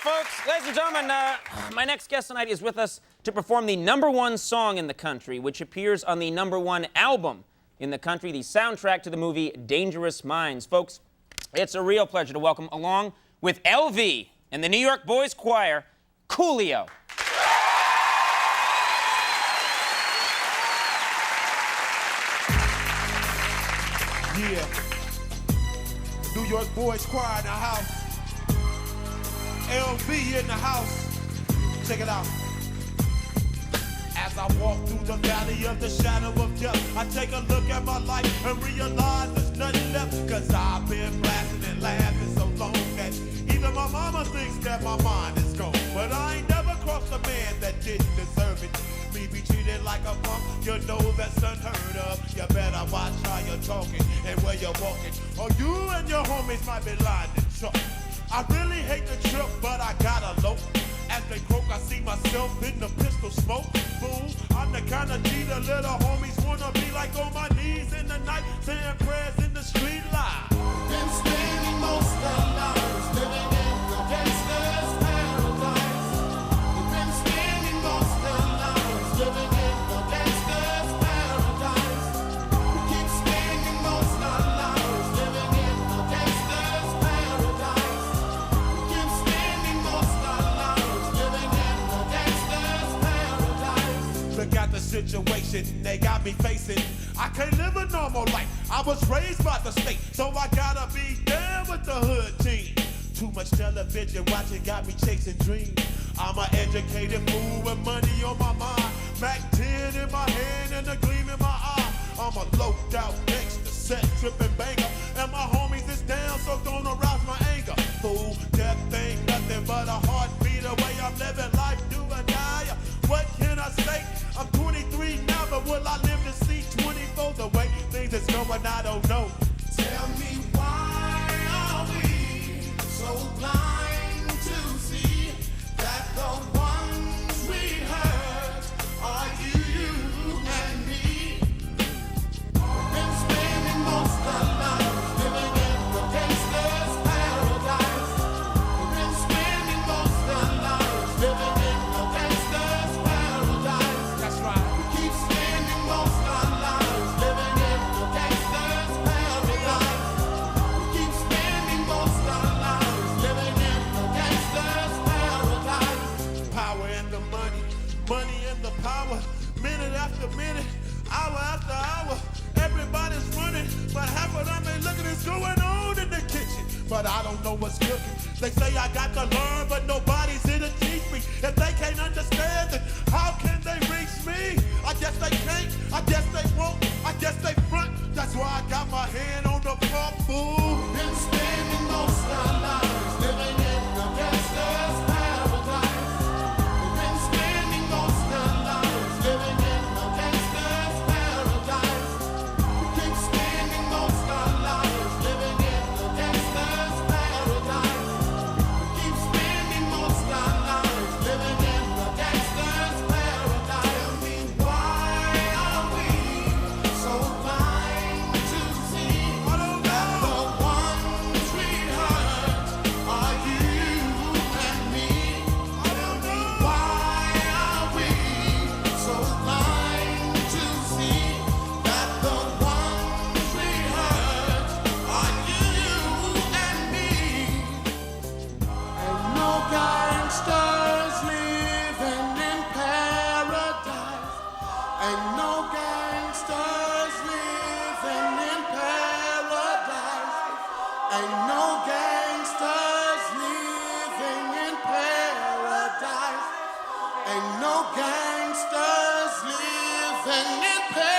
folks. Ladies and gentlemen, my next guest tonight is with us to perform the #1 song in the country, which appears on the #1 album in the country, the soundtrack to the movie Dangerous Minds. Folks, it's a real pleasure to welcome, along with LV and the New York Boys Choir, Coolio. Yeah. New York Boys Choir in the house. LV in the house. Check it out. As I walk through the valley of the shadow of death, I take a look at my life and realize there's nothing left. Cause I've been blasting and laughing so long that even my mama thinks that my mind is gone. But I ain't never crossed a man that didn't deserve it. Me be treated like a punk, you know that's unheard of. You better watch how you're talking and where you're walking, or you and your homies might be lying to chalk. I really hate the trip, but I gotta low. As they croak, I see myself in the pistol smoke. Fool, I'm the kind of G the little homies wanna be like, on my knees in the night, saying prayers in the street live. Been spending most of our lives living in the gangsta's paradise. We've been spending most of our lives living in the gangsta's paradise. We keep spending most of our lives living in the gangsta's paradise. We keep spending most of our lives living in the gangsta's paradise. Look at the situation they got me facing. I can't live a normal life. I was raised by the state, so I gotta be down with the hood team. Too much television watching got me chasing dreams. I'm an educated fool with money on my mind. Mac 10 in my hand and a gleam in my eye. I'm a loped out gangster, set tripping banger, and my homies is down, so don't arouse my anger. Fool, death ain't nothing but a heartbeat away. I'm living life, do or die. What can I say? I'm 23 now, but will I live to see 24? The way things is going, I don't know. Tell me, why are we so blind to see that the ones we hurt are you and me? We've been spending most of our lives living in the gangsta's paradise. We've been spending most of our lives living in the gangsta's paradise. That's right. We keep spending most of our lives living in the gangsta's paradise. We keep spending most of our lives living in the gangsta's paradise. Power and the money, money and the power. Minute after minute, hour after hour. Everybody's running, but half of them ain't looking. It's going on in the kitchen, but I don't know what's cooking. They say I got to learn, but nobody's here to teach me. If they can't understand it, how can they reach me? I guess they can't, I guess they won't, I guess they front. That's why I got my hand on the pump, fool. Been spending most of our lives living in the gangsta's paradise. We've been spending most of our lives living in the gangsta's paradise. We keep spending most of our lives living in the gangsta's paradise. We keep spending most of our lives living in the gangsta's paradise. Tell me, why are we so blind to see I don't that know. the ones we hurt are you and me? I don't know. Why are we so blind to see that the ones we hurt are you and me? Ain't no gangsters living in paradise. Ain't no gangsters living in paradise. Ain't no gangsters living in paradise. Ain't no gangsters living in paradise.